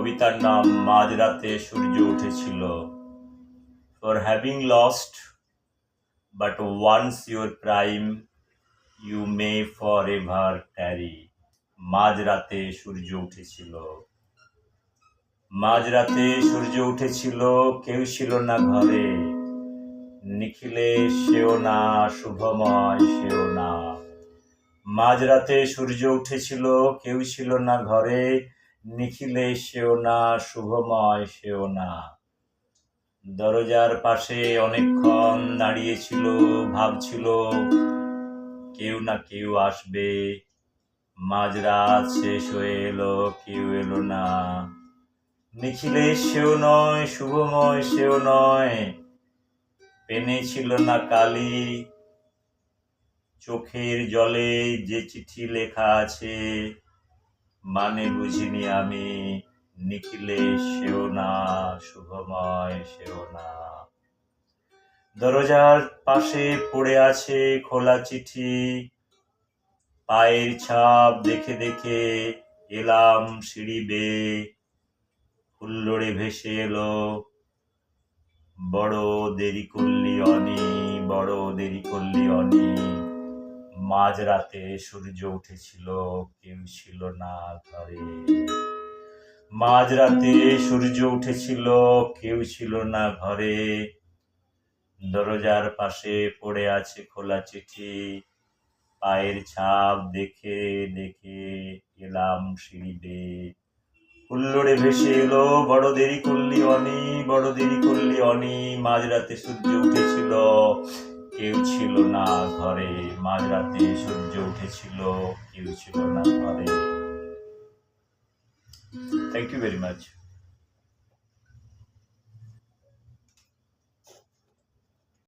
কবিতার নাম মাঝরাতে সূর্য উঠেছিল। For having lost but once your prime, you may forever tarry. মাঝরাতে সূর্য উঠেছিল। মাঝরাতে সূর্য উঠেছিল, কেউ ছিল না ঘরে। নিখিলে সেও না, শুভময় সেও না। মাঝরাতে সূর্য উঠেছিল, কেউ ছিল না ঘরে। নিখিলে সেও না, শুভময় সেও না। দরজার পাশে অনেকক্ষণ দাঁড়িয়েছিল, ভাবছিল কেউ না কেউ আসবে। মাঝরাত শেষ হয়ে এলো, কেউ এলো না। নিখিলে সেও নয়, শুভময় সেও নয়। পেনে ছিল না কালি, চোখের জলে যে চিঠি লেখা আছে মানে বুঝিনি আমি। নিখিলে সেও না, শুভময় সেও না। দরজার পাশে পড়ে আছে খোলা চিঠি, পায়ের ছাপ দেখে দেখে এলাম সিঁড়ি বেয়ে। হুল্লোড়ে ভেসে এলো, বড় দেরি করলি অনি, বড় দেরি করলি অনি। মাঝরাতে সূর্য উঠেছিল, কেউ ছিল না ঘরে। মাঝরাতে সূর্য উঠেছিল, কেউ ছিল না ঘরে। দরজার পাশে পড়ে আছে খোলা চিঠি, পায়ের ছাপ দেখে দেখে এলাম সিঁড়ি বেয়ে। হুল্লোড়ে ভেসে এলো, বড় দেরি করলি অনি, বড় দেরি করলি অনি। মাঝরাতে সূর্য উঠেছিল, কেউ ছিল না ঘরে। মাঝরাতে সূর্য উঠেছিল, কেউ ছিল না ঘরে। Thank you very much.